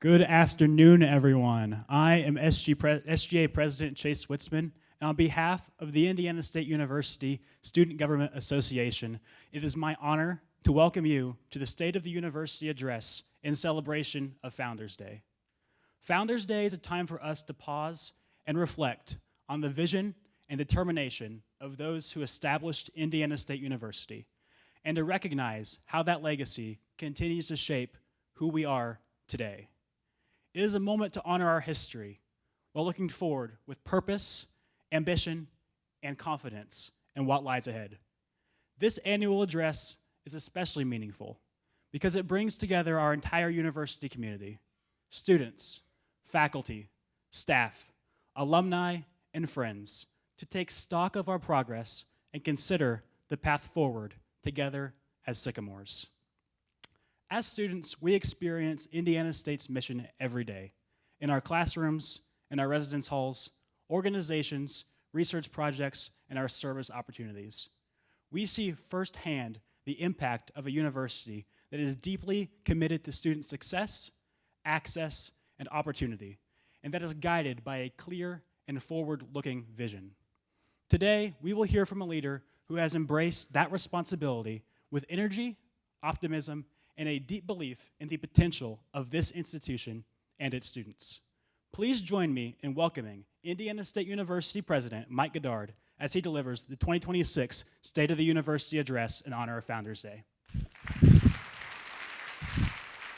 Good afternoon, everyone. I am SGA President Chase Witzman, and on behalf of the Indiana State University Student Government Association, it is my honor to welcome you to the State of the University Address in celebration of Founders Day. Founders Day is a time for us to pause and reflect on the vision and determination of those who established Indiana State University, and to recognize how that legacy continues to shape who we are today. It is a moment to honor our history while looking forward with purpose, ambition, and confidence in what lies ahead. This annual address is especially meaningful because it brings together our entire university community, students, faculty, staff, alumni, and friends, to take stock of our progress and consider the path forward together as Sycamores. As students, we experience Indiana State's mission every day, in our classrooms, in our residence halls, organizations, research projects, and our service opportunities. We see firsthand the impact of a university that is deeply committed to student success, access, and opportunity, and that is guided by a clear and forward-looking vision. Today, we will hear from a leader who has embraced that responsibility with energy, optimism, and a deep belief in the potential of this institution and its students. Please join me in welcoming Indiana State University President Mike Goddard as he delivers the 2026 State of the University Address in honor of Founders Day.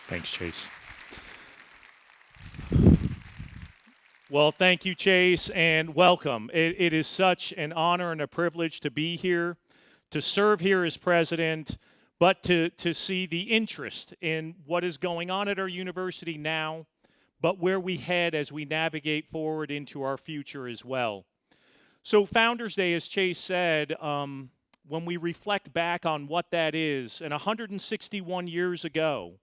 Thanks, Chase. Well, thank you, Chase, and welcome. It is such an honor and a privilege to be here, to serve here as president, but to see the interest in what is going on at our university now, but where we head as we navigate forward into our future as well. So Founders Day, as Chase said, when we reflect back on what that is, and 161 years ago,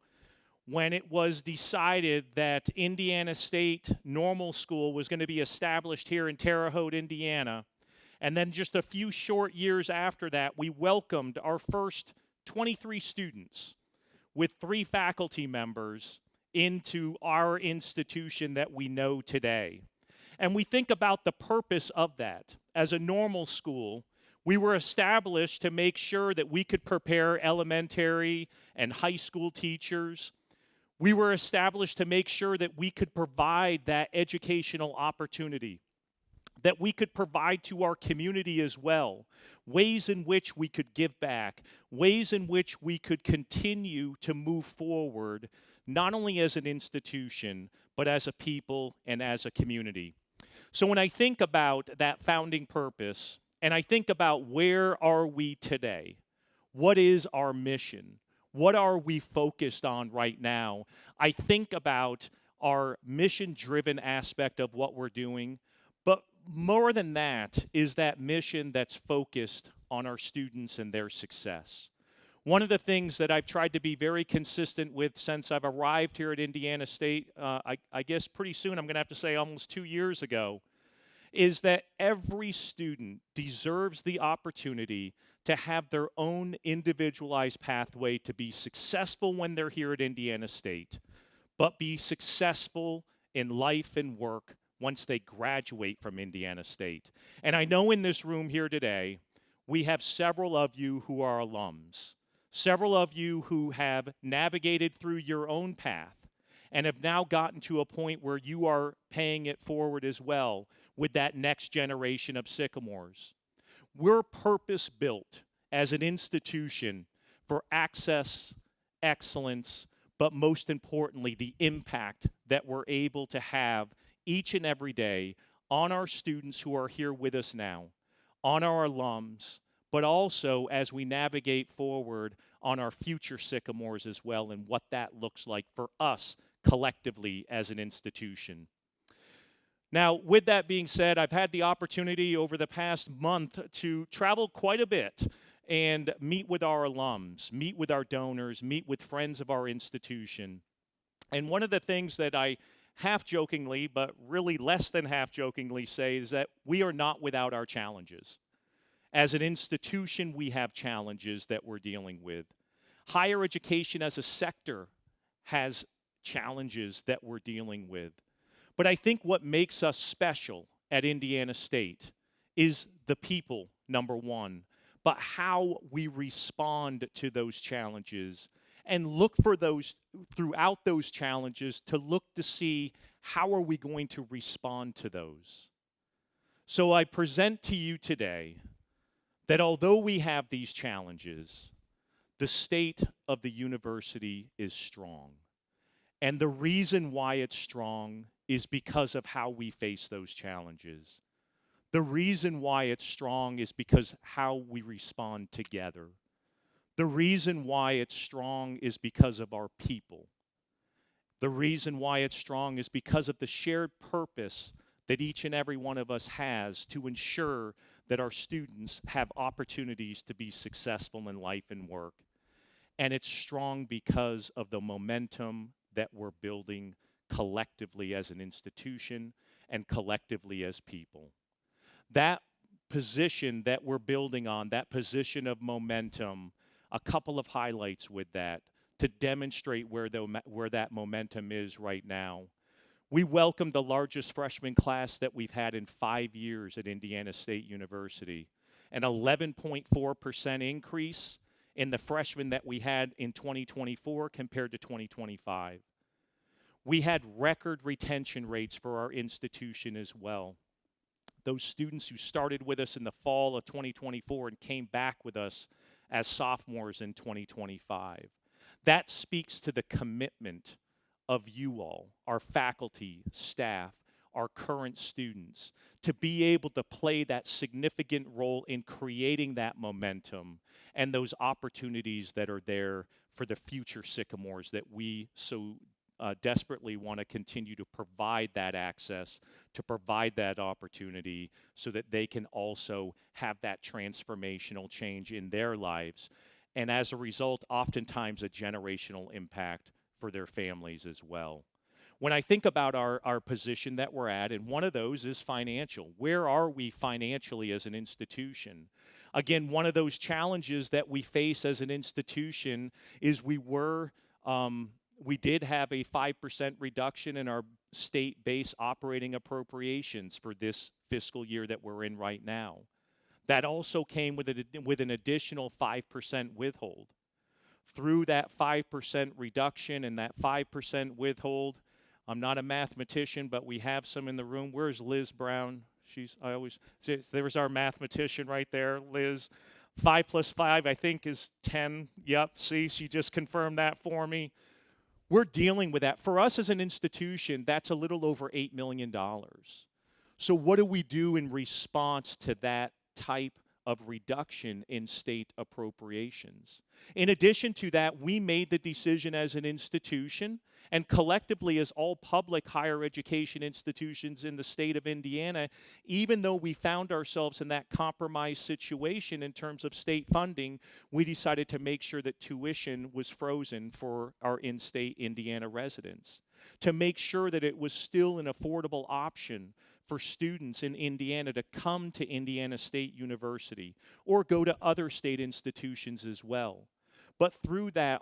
when it was decided that Indiana State Normal School was going to be established here in Terre Haute, Indiana, and then just a few short years after that, we welcomed our first 23 students with 3 faculty members into our institution that we know today. And we think about the purpose of that. As a normal school, we were established to make sure that we could prepare elementary and high school teachers. We were established to make sure that we could provide that educational opportunity, that we could provide to our community as well, ways in which we could give back, ways in which we could continue to move forward, not only as an institution, but as a people and as a community. So when I think about that founding purpose, and I think about where are we today, what is our mission, what are we focused on right now, I think about our mission-driven aspect of what we're doing, but more than that is that mission that's focused on our students and their success. One of the things that I've tried to be very consistent with since I've arrived here at Indiana State, I guess pretty soon I'm going to have to say almost 2 years ago, is that every student deserves the opportunity to have their own individualized pathway to be successful when they're here at Indiana State, but be successful in life and work once they graduate from Indiana State. And I know in this room here today, we have several of you who are alums, several of you who have navigated through your own path and have now gotten to a point where you are paying it forward as well with that next generation of Sycamores. We're purpose-built as an institution for access, excellence, but most importantly, the impact that we're able to have each and every day on our students who are here with us now, on our alums, but also as we navigate forward on our future Sycamores as well and what that looks like for us collectively as an institution. Now, with that being said, I've had the opportunity over the past month to travel quite a bit and meet with our alums, meet with our donors, meet with friends of our institution. And one of the things that I half-jokingly, but really less than half-jokingly say is that we are not without our challenges. As an institution, we have challenges that we're dealing with. Higher education as a sector has challenges that we're dealing with. But I think what makes us special at Indiana State is the people, number one, but how we respond to those challenges and look for those throughout those challenges to look to see how are we going to respond to those. So I present to you today that although we have these challenges, the state of the university is strong. And the reason why it's strong is because of how we face those challenges. The reason why it's strong is because how we respond together. The reason why it's strong is because of our people. The reason why it's strong is because of the shared purpose that each and every one of us has to ensure that our students have opportunities to be successful in life and work. And it's strong because of the momentum that we're building collectively as an institution and collectively as people. That position that we're building on, that position of momentum, a couple of highlights with that to demonstrate where that momentum is right now. We welcomed the largest freshman class that we've had in 5 years at Indiana State University, an 11.4% increase in the freshmen that we had in 2024 compared to 2025. We had record retention rates for our institution as well. Those students who started with us in the fall of 2024 and came back with us as sophomores in 2025. That speaks to the commitment of you all, our faculty, staff, our current students, to be able to play that significant role in creating that momentum and those opportunities that are there for the future Sycamores that we so desperately want to continue to provide that access, to provide that opportunity so that they can also have that transformational change in their lives. And as a result, oftentimes a generational impact for their families as well. When I think about our position that we're at, and one of those is financial. Where are we financially as an institution? Again, one of those challenges that we face as an institution is we did have a 5% reduction in our state-based operating appropriations for this fiscal year that we're in right now. That also came with an additional 5% withhold. Through that 5% reduction and that 5% withhold, I'm not a mathematician, but we have some in the room. Where's Liz Brown? There's our mathematician right there, Liz. 5 plus 5, I think, is 10. Yep, see, she just confirmed that for me. We're dealing with that. For us as an institution, that's a little over $8 million. So what do we do in response to that type of reduction in state appropriations? In addition to that, we made the decision as an institution and collectively as all public higher education institutions in the state of Indiana, even though we found ourselves in that compromised situation in terms of state funding, we decided to make sure that tuition was frozen for our in-state Indiana residents, to make sure that it was still an affordable option for students in Indiana to come to Indiana State University or go to other state institutions as well. But through that,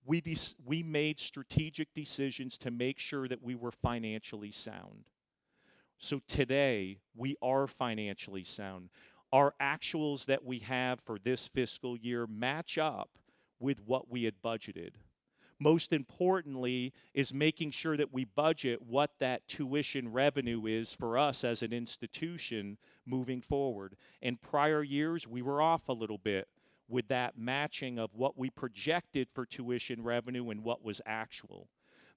we made strategic decisions to make sure that we were financially sound. So today, we are financially sound. Our actuals that we have for this fiscal year match up with what we had budgeted. Most importantly is making sure that we budget what that tuition revenue is for us as an institution moving forward. In prior years, we were off a little bit with that matching of what we projected for tuition revenue and what was actual.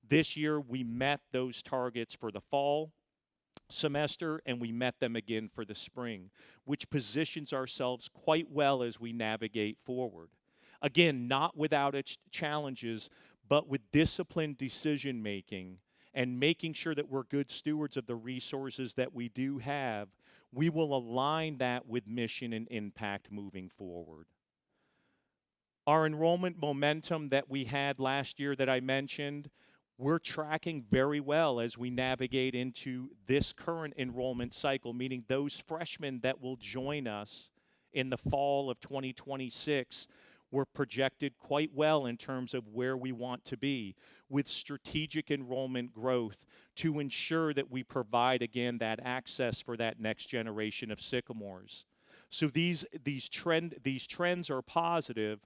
This year, we met those targets for the fall semester, and we met them again for the spring, which positions ourselves quite well as we navigate forward. Again, not without its challenges, but with disciplined decision-making and making sure that we're good stewards of the resources that we do have, we will align that with mission and impact moving forward. Our enrollment momentum that we had last year that I mentioned, we're tracking very well as we navigate into this current enrollment cycle, meaning those freshmen that will join us in the fall of 2026. we're projected quite well in terms of where we want to be with strategic enrollment growth to ensure that we provide, again, that access for that next generation of sycamores. So these trends are positive.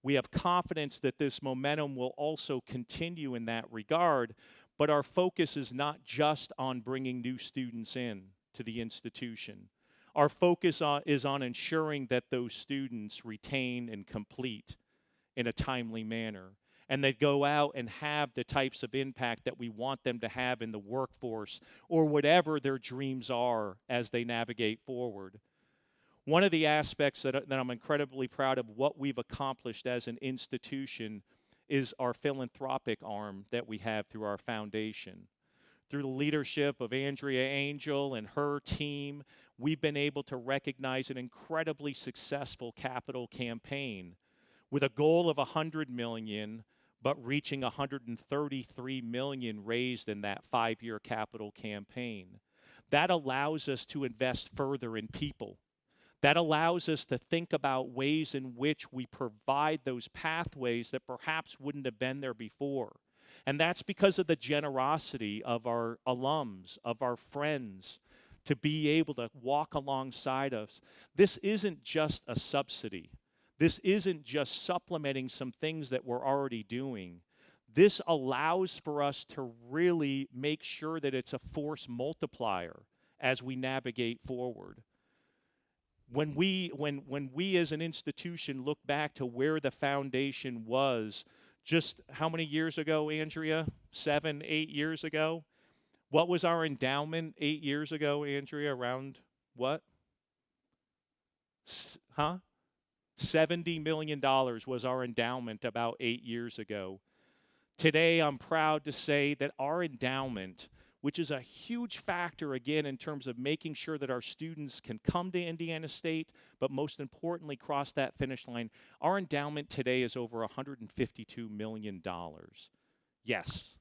We have confidence that this momentum will also continue in that regard, but our focus is not just on bringing new students in to the institution. Our focus is on ensuring that those students retain and complete in a timely manner, and they go out and have the types of impact that we want them to have in the workforce or whatever their dreams are as they navigate forward. One of the aspects that I'm incredibly proud of what we've accomplished as an institution is our philanthropic arm that we have through our foundation. Through the leadership of Andrea Angel and her team, we've been able to recognize an incredibly successful capital campaign with a goal of $100 million, but reaching $133 million raised in that 5-year capital campaign. That allows us to invest further in people. That allows us to think about ways in which we provide those pathways that perhaps wouldn't have been there before. And that's because of the generosity of our alums, of our friends, to be able to walk alongside us. This isn't just a subsidy. This isn't just supplementing some things that we're already doing. This allows for us to really make sure that it's a force multiplier as we navigate forward. When we as an institution look back to where the foundation was just how many years ago, Andrea? 7, 8 years ago? What was our endowment 8 years ago, Andrea? Around what? $70 million was our endowment about 8 years ago. Today, I'm proud to say that our endowment, which is a huge factor, again, in terms of making sure that our students can come to Indiana State, but most importantly, cross that finish line. Our endowment today is over $152 million. Yes.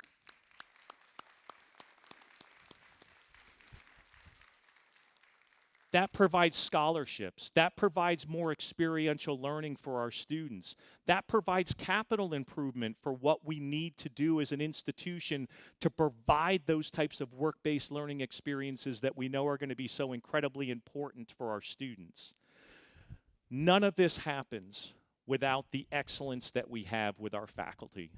That provides scholarships. That provides more experiential learning for our students. That provides capital improvement for what we need to do as an institution to provide those types of work-based learning experiences that we know are going to be so incredibly important for our students. None of this happens without the excellence that we have with our faculty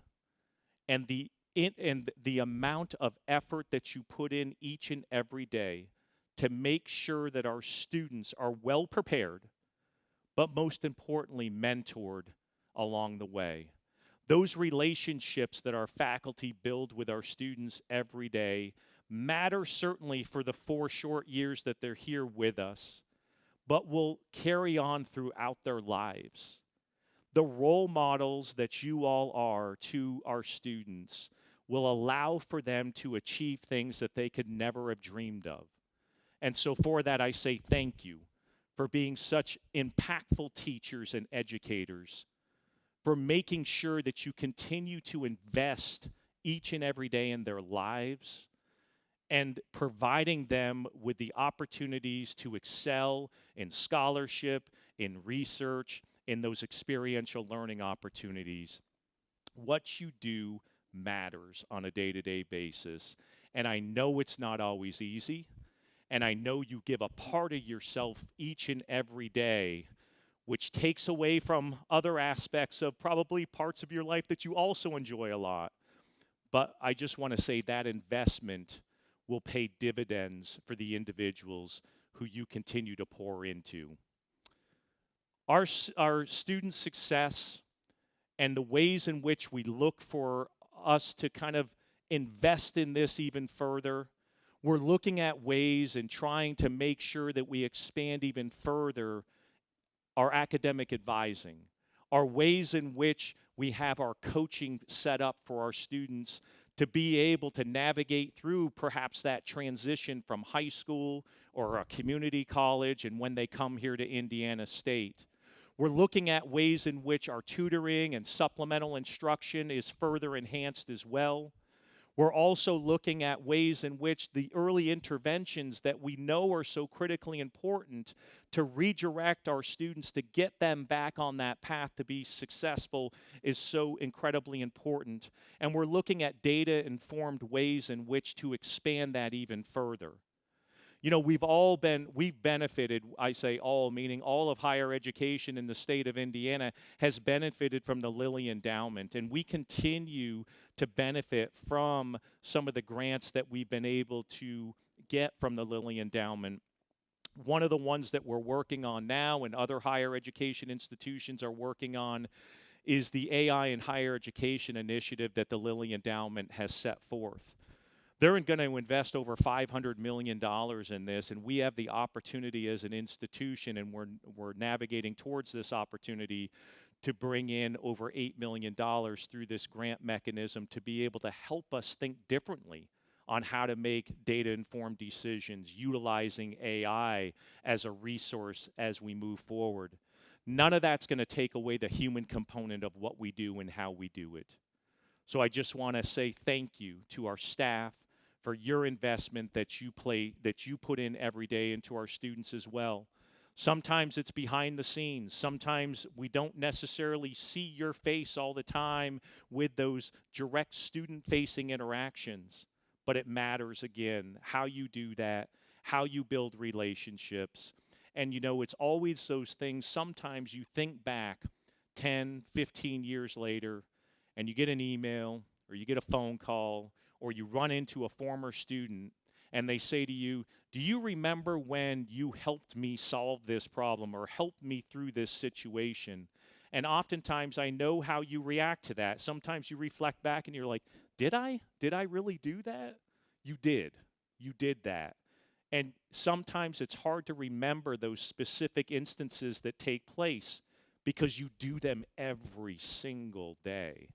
and the amount of effort that you put in each and every day to make sure that our students are well prepared, but most importantly, mentored along the way. Those relationships that our faculty build with our students every day matter certainly for the 4 short years that they're here with us, but will carry on throughout their lives. The role models that you all are to our students will allow for them to achieve things that they could never have dreamed of. And so for that, I say thank you for being such impactful teachers and educators, for making sure that you continue to invest each and every day in their lives and providing them with the opportunities to excel in scholarship, in research, in those experiential learning opportunities. What you do matters on a day-to-day basis, and I know it's not always easy. And I know you give a part of yourself each and every day, which takes away from other aspects of probably parts of your life that you also enjoy a lot. But I just want to say that investment will pay dividends for the individuals who you continue to pour into. Our student success and the ways in which we look for us to kind of invest in this even further, we're looking at ways and trying to make sure that we expand even further our academic advising, our ways in which we have our coaching set up for our students to be able to navigate through perhaps that transition from high school or a community college and when they come here to Indiana State. We're looking at ways in which our tutoring and supplemental instruction is further enhanced as well. We're also looking at ways in which the early interventions that we know are so critically important to redirect our students to get them back on that path to be successful is so incredibly important. And we're looking at data-informed ways in which to expand that even further. You know, we've benefited, I say all, meaning all of higher education in the state of Indiana has benefited from the Lilly Endowment, and we continue to benefit from some of the grants that we've been able to get from the Lilly Endowment. One of the ones that we're working on now and other higher education institutions are working on is the AI in Higher Education initiative that the Lilly Endowment has set forth. They're going to invest over $500 million in this, and we have the opportunity as an institution, and we're navigating towards this opportunity to bring in over $8 million through this grant mechanism to be able to help us think differently on how to make data-informed decisions, utilizing AI as a resource as we move forward. None of that's going to take away the human component of what we do and how we do it. So I just want to say thank you to our staff for your investment that you put in every day into our students as well. Sometimes it's behind the scenes. Sometimes we don't necessarily see your face all the time with those direct student-facing interactions, but it matters, again, how you do that, how you build relationships. And you know, it's always those things. Sometimes you think back 10, 15 years later, and you get an email or you get a phone call or you run into a former student and they say to you, do you remember when you helped me solve this problem or helped me through this situation? And oftentimes I know how you react to that. Sometimes you reflect back and you're like, did I? Did I really do that? You did. You did that. And sometimes it's hard to remember those specific instances that take place because you do them every single day.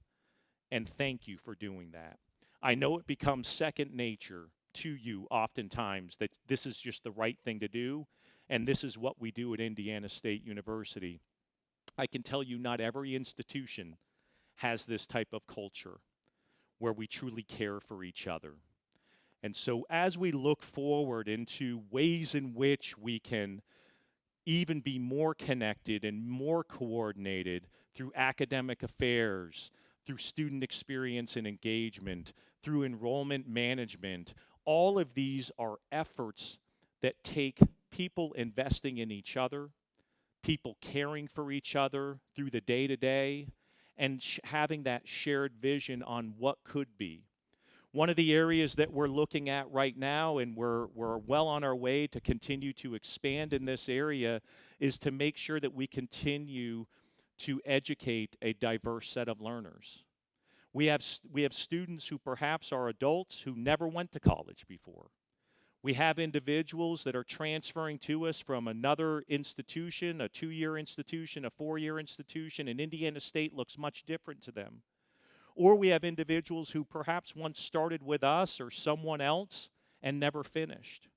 And thank you for doing that. I know it becomes second nature to you oftentimes that this is just the right thing to do, and this is what we do at Indiana State University. I can tell you not every institution has this type of culture where we truly care for each other. And so as we look forward into ways in which we can even be more connected and more coordinated through academic affairs, through student experience and engagement, through enrollment management. All of these are efforts that take people investing in each other, people caring for each other through the day-to-day, and having that shared vision on what could be. One of the areas that we're looking at right now, and we're well on our way to continue to expand in this area, is to make sure that we continue to educate a diverse set of learners. We have students who perhaps are adults who never went to college before. We have individuals that are transferring to us from another institution, a 2-year institution, a 4-year institution, and Indiana State looks much different to them. Or we have individuals who perhaps once started with us or someone else and never finished.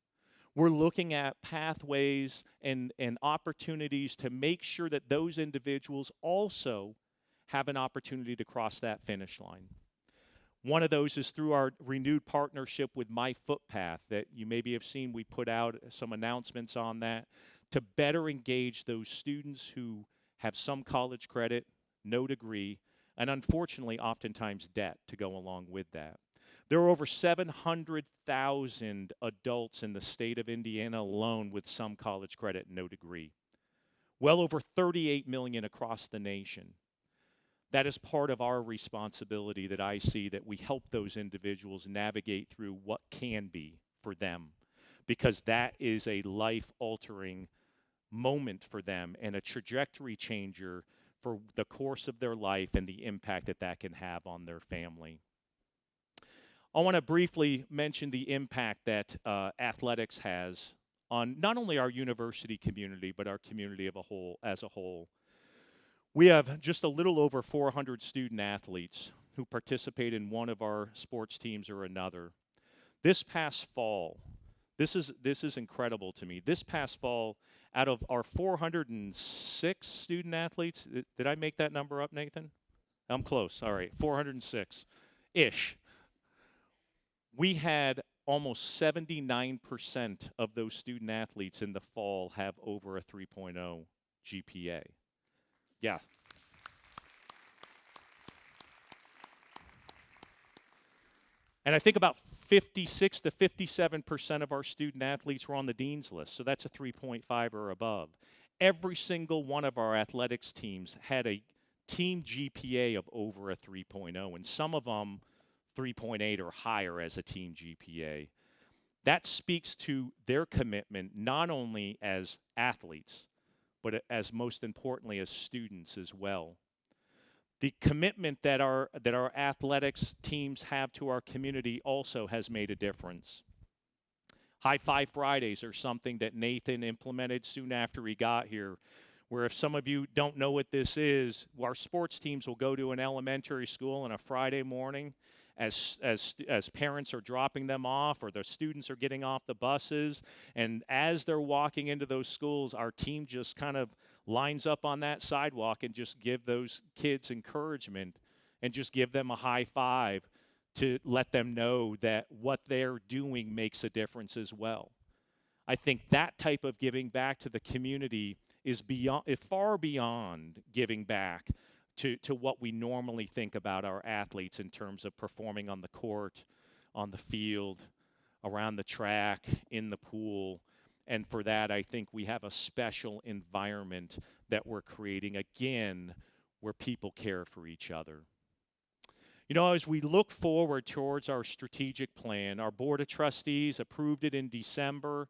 We're looking at pathways and opportunities to make sure that those individuals also have an opportunity to cross that finish line. One of those is through our renewed partnership with My Footpath that you maybe have seen. We put out some announcements on that to better engage those students who have some college credit, no degree, and unfortunately oftentimes debt to go along with that. There are over 700,000 adults in the state of Indiana alone with some college credit and no degree. Well over 38 million across the nation. That is part of our responsibility that I see, that we help those individuals navigate through what can be for them, because that is a life-altering moment for them and a trajectory changer for the course of their life and the impact that that can have on their family. I want to briefly mention the impact that athletics has on not only our university community, but our community as a whole. We have just a little over 400 student athletes who participate in one of our sports teams or another. This past fall, this is incredible to me. This past fall, out of our 406 student athletes, did I make that number up, Nathan? I'm close. All right, 406-ish. we had almost 79% of those student athletes in the fall have over a 3.0 GPA. Yeah. And I think about 56 to 57% of our student athletes were on the dean's list, so that's a 3.5 or above. Every single one of our athletics teams had a team GPA of over a 3.0, and some of them 3.8 or higher as a team GPA. That speaks to their commitment not only as athletes, but as most importantly as students as well. The commitment that our athletics teams have to our community also has made a difference. High Five Fridays are something that Nathan implemented soon after he got here, where if some of you don't know what this is, our sports teams will go to an elementary school on a Friday morning as parents are dropping them off or the students are getting off the buses. And as they're walking into those schools, our team just kind of lines up on that sidewalk and just give those kids encouragement and just give them a high five to let them know that what they're doing makes a difference as well. I think that type of giving back to the community is far beyond giving back to what we normally think about our athletes in terms of performing on the court, on the field, around the track, in the pool. And for that, I think we have a special environment that we're creating, again, where people care for each other. You know, as we look forward towards our strategic plan, our Board of Trustees approved it in December.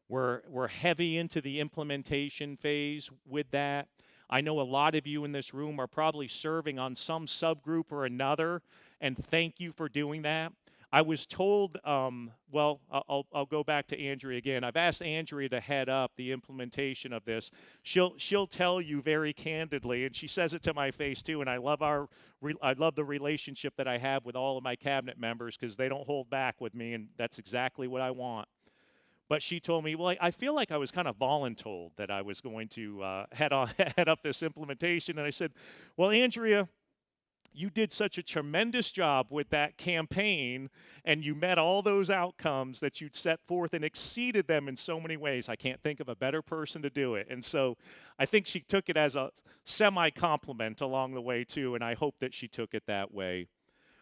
We're heavy into the implementation phase with that. I know a lot of you in this room are probably serving on some subgroup or another, and thank you for doing that. I was told, well, I'll go back to Andrea again. I've asked Andrea to head up the implementation of this. She'll tell you very candidly, and she says it to my face too. And I love the relationship that I have with all of my cabinet members because they don't hold back with me, and that's exactly what I want. But she told me, well, I feel like I was kind of voluntold that I was going to head up this implementation. And I said, well, Andrea, you did such a tremendous job with that campaign, and you met all those outcomes that you'd set forth and exceeded them in so many ways. I can't think of a better person to do it. And so I think she took it as a semi-compliment along the way, too, and I hope that she took it that way.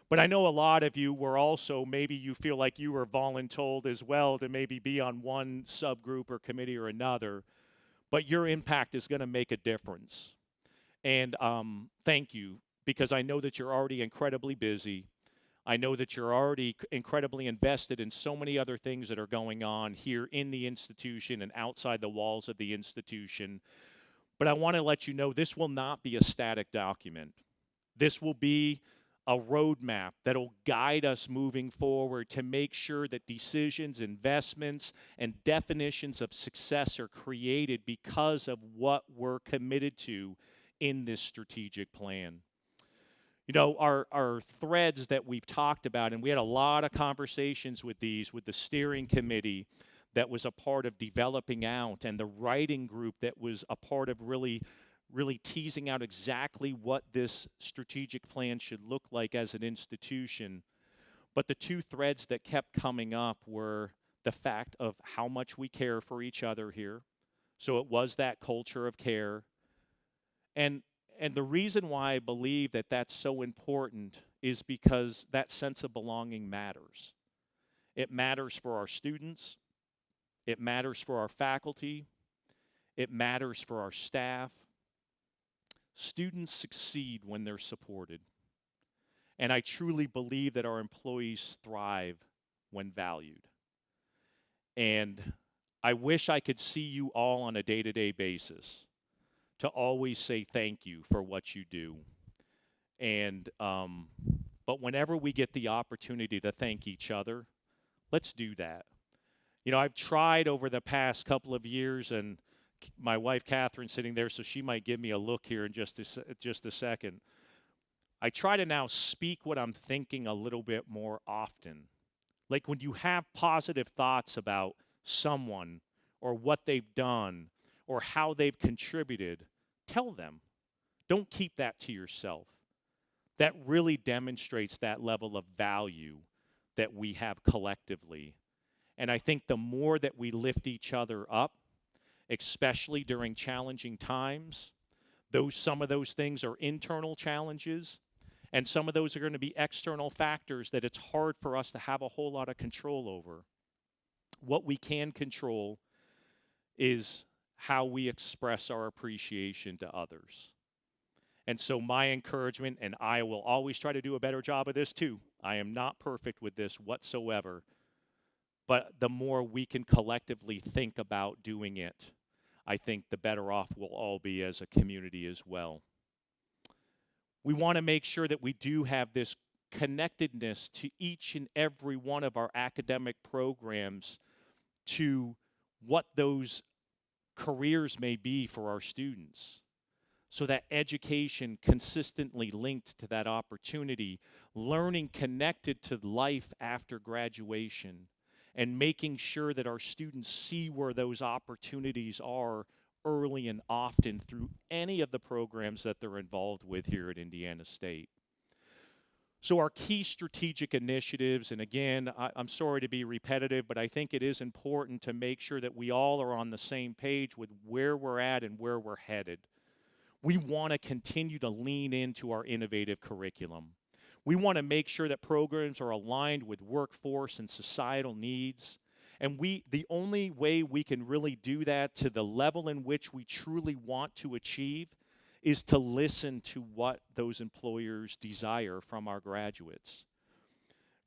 But I know a lot of you were also, maybe you feel like you were voluntold as well to maybe be on one subgroup or committee or another, but your impact is going to make a difference. And thank you, because I know that you're already incredibly busy. I know that you're already incredibly invested in so many other things that are going on here in the institution and outside the walls of the institution. But I want to let you know this will not be a static document. This will be a roadmap that'll guide us moving forward to make sure that decisions, investments, and definitions of success are created because of what we're committed to in this strategic plan. You know, our threads that we've talked about, and we had a lot of conversations with these, with the steering committee that was a part of developing out, and the writing group that was a part of really teasing out exactly what this strategic plan should look like as an institution. But the two threads that kept coming up were the fact of how much we care for each other here. So it was that culture of care. And the reason why I believe that that's so important is because that sense of belonging matters. It matters for our students. It matters for our faculty. It matters for our staff. Students succeed when they're supported. And I truly believe that our employees thrive when valued. And I wish I could see you all on a day-to-day basis to always say thank you for what you do. And but whenever we get the opportunity to thank each other, let's do that. You know, I've tried over the past couple of years, and my wife Catherine sitting there, so she might give me a look here in just a second. I try to now speak what I'm thinking a little bit more often. Like when you have positive thoughts about someone or what they've done or how they've contributed, tell them. Don't keep that to yourself. That really demonstrates that level of value that we have collectively. And I think the more that we lift each other up, especially during challenging times, some of those things are internal challenges, and some of those are going to be external factors that it's hard for us to have a whole lot of control over. What we can control is how we express our appreciation to others. And so my encouragement, and I will always try to do a better job of this too. I am not perfect with this whatsoever. But the more we can collectively think about doing it, I think the better off we'll all be as a community as well. We want to make sure that we do have this connectedness to each and every one of our academic programs, to what those careers may be for our students, so that education consistently linked to that opportunity, learning connected to life after graduation, and making sure that our students see where those opportunities are early and often through any of the programs that they're involved with here at Indiana State. So our key strategic initiatives, and again, I'm sorry to be repetitive, but I think it is important to make sure that we all are on the same page with where we're at and where we're headed. We want to continue to lean into our innovative curriculum. We want to make sure that programs are aligned with workforce and societal needs. And the only way we can really do that to the level in which we truly want to achieve is to listen to what those employers desire from our graduates.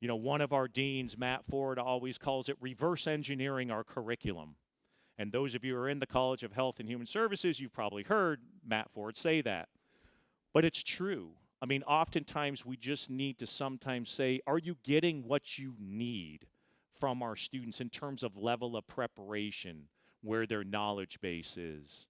You know, one of our deans, Matt Ford, always calls it reverse engineering our curriculum. And those of you who are in the College of Health and Human Services, you've probably heard Matt Ford say that. But it's true. I mean, oftentimes we just need to sometimes say, are you getting what you need from our students in terms of level of preparation, where their knowledge base is?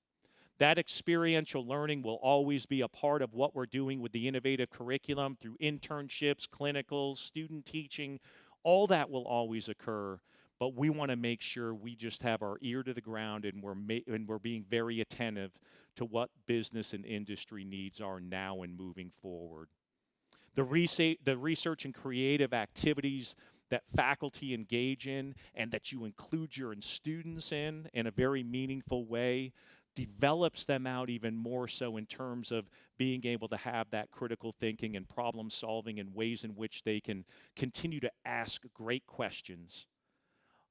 That experiential learning will always be a part of what we're doing with the innovative curriculum through internships, clinicals, student teaching. All that will always occur, but we want to make sure we just have our ear to the ground and we're being very attentive to what business and industry needs are now and moving forward. The research and creative activities that faculty engage in and that you include your students in a very meaningful way develops them out even more so in terms of being able to have that critical thinking and problem solving in ways in which they can continue to ask great questions.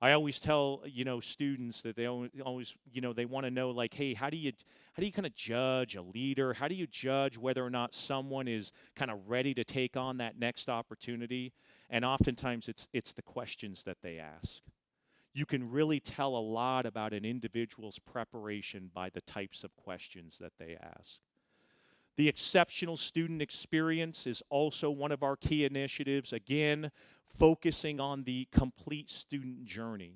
I always tell, students that they always, they want to know, like, hey, how do you kind of judge a leader? How do you judge whether or not someone is kind of ready to take on that next opportunity? And oftentimes it's the questions that they ask. You can really tell a lot about an individual's preparation by the types of questions that they ask. The exceptional student experience is also one of our key initiatives. Again, focusing on the complete student journey,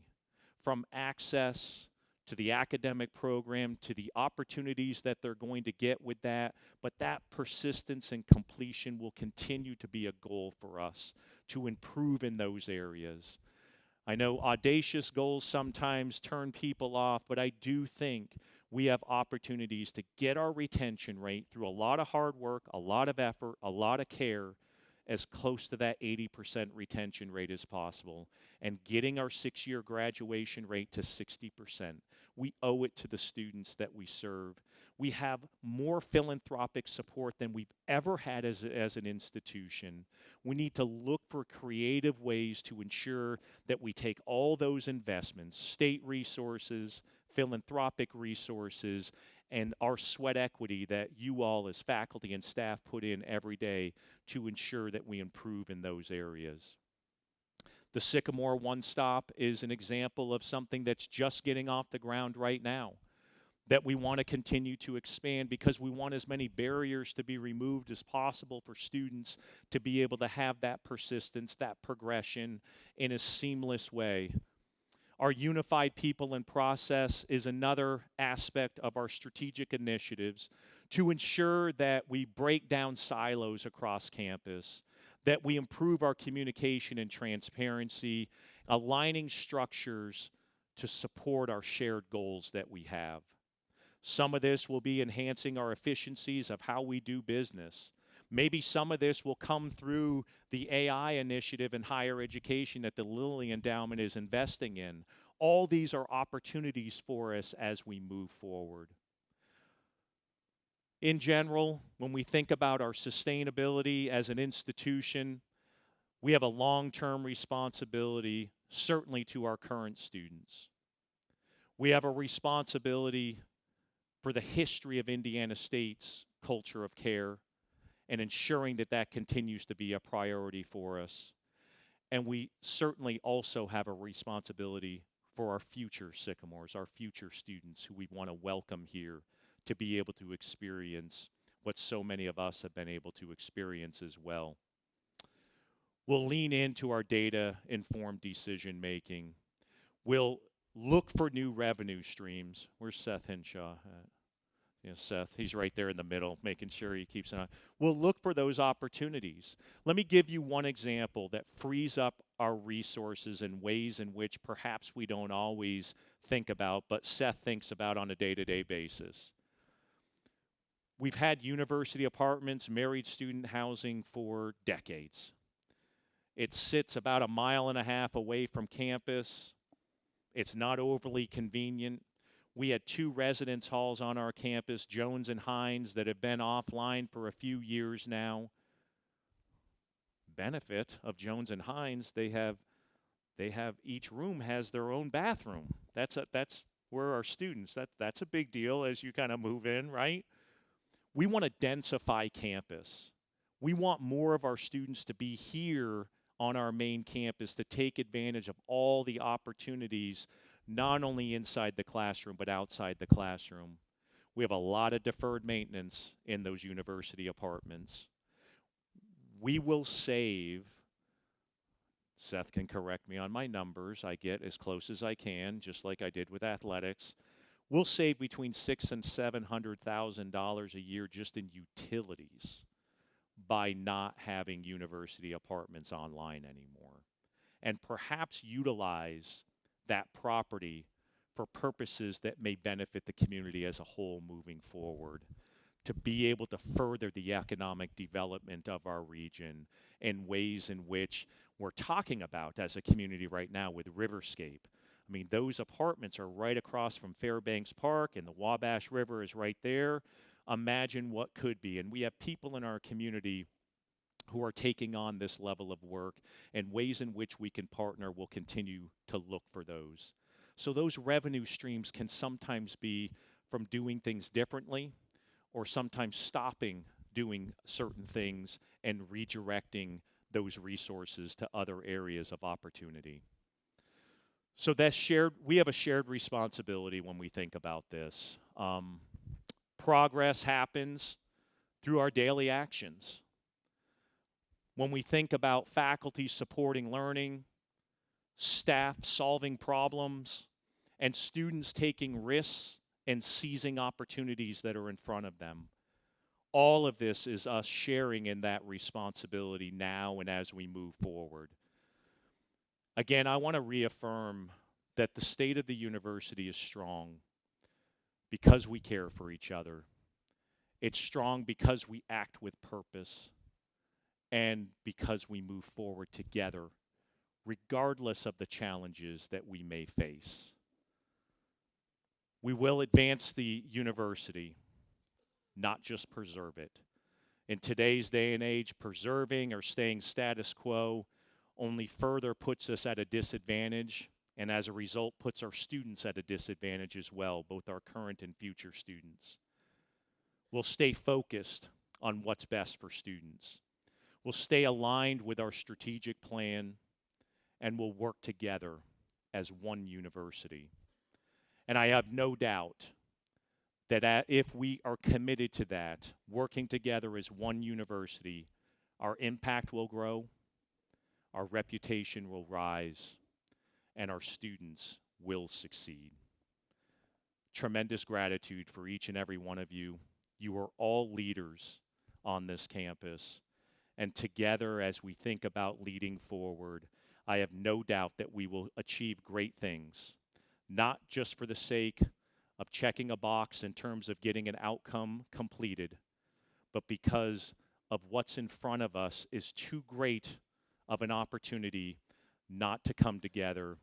from access to the academic program to the opportunities that they're going to get with that. But that persistence and completion will continue to be a goal for us to improve in those areas. I know audacious goals sometimes turn people off, but I do think we have opportunities to get our retention rate through a lot of hard work, a lot of effort, a lot of care, as close to that 80% retention rate as possible, and getting our 6-year graduation rate to 60%. We owe it to the students that we serve. We have more philanthropic support than we've ever had as an institution. We need to look for creative ways to ensure that we take all those investments, state resources, philanthropic resources, and our sweat equity that you all as faculty and staff put in every day to ensure that we improve in those areas. The Sycamore One Stop is an example of something that's just getting off the ground right now, that we want to continue to expand because we want as many barriers to be removed as possible for students to be able to have that persistence, that progression in a seamless way. Our unified people and process is another aspect of our strategic initiatives to ensure that we break down silos across campus, that we improve our communication and transparency, aligning structures to support our shared goals that we have. Some of this will be enhancing our efficiencies of how we do business, Maybe some of this will come through the AI initiative in higher education that the Lilly Endowment is investing in. All these are opportunities for us as we move forward. In general, when we think about our sustainability as an institution, we have a long-term responsibility, certainly to our current students. We have a responsibility for the history of Indiana State's culture of care and ensuring that that continues to be a priority for us. And we certainly also have a responsibility for our future Sycamores, our future students who we want to welcome here to be able to experience what so many of us have been able to experience as well. We'll lean into our data-informed decision-making. We'll look for new revenue streams. Where's Seth Henshaw at? Yeah, Seth, he's right there in the middle, making sure he keeps an eye. We'll look for those opportunities. Let me give you one example that frees up our resources in ways in which perhaps we don't always think about, but Seth thinks about on a day-to-day basis. We've had university apartments, married student housing for decades. It sits about 1.5 miles away from campus. It's not overly convenient. We had 2 residence halls on our campus, Jones and Hines, that have been offline for a few years now. Benefit of Jones and Hines, they have each room has their own bathroom. That's where our students, that's a big deal as you kind of move in, right? We want to densify campus. We want more of our students to be here on our main campus to take advantage of all the opportunities, not only inside the classroom, but outside the classroom. We have a lot of deferred maintenance in those university apartments. We will save, Seth can correct me on my numbers, I get as close as I can, just like I did with athletics. We'll save between $600,000 and $700,000 a year just in utilities by not having university apartments online anymore, and perhaps utilize that property for purposes that may benefit the community as a whole moving forward, to be able to further the economic development of our region in ways in which we're talking about as a community right now with Riverscape. I mean, those apartments are right across from Fairbanks Park, and the Wabash River is right there. Imagine what could be. And we have people in our community who are taking on this level of work, and ways in which we can partner. Will continue to look for those. So those revenue streams can sometimes be from doing things differently, or sometimes stopping doing certain things and redirecting those resources to other areas of opportunity. So that's shared. We have a shared responsibility when we think about this. Progress happens through our daily actions. When we think about faculty supporting learning, staff solving problems, and students taking risks and seizing opportunities that are in front of them, all of this is us sharing in that responsibility now and as we move forward. Again, I want to reaffirm that the state of the university is strong because we care for each other. It's strong because we act with purpose and because we move forward together, regardless of the challenges that we may face. We will advance the university, not just preserve it. In today's day and age, preserving or staying status quo only further puts us at a disadvantage, and as a result puts our students at a disadvantage as well, both our current and future students. We'll stay focused on what's best for students. We'll stay aligned with our strategic plan, and we'll work together as one university. And I have no doubt that if we are committed to that, working together as one university, our impact will grow, our reputation will rise, and our students will succeed. Tremendous gratitude for each and every one of you. You are all leaders on this campus. And together, as we think about leading forward, I have no doubt that we will achieve great things, not just for the sake of checking a box in terms of getting an outcome completed, but because of what's in front of us is too great of an opportunity not to come together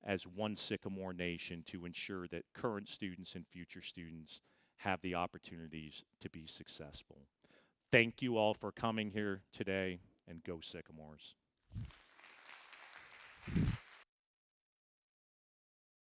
as one Sycamore nation to ensure that current students and future students have the opportunities to be successful. Thank you all for coming here today, and go Sycamores.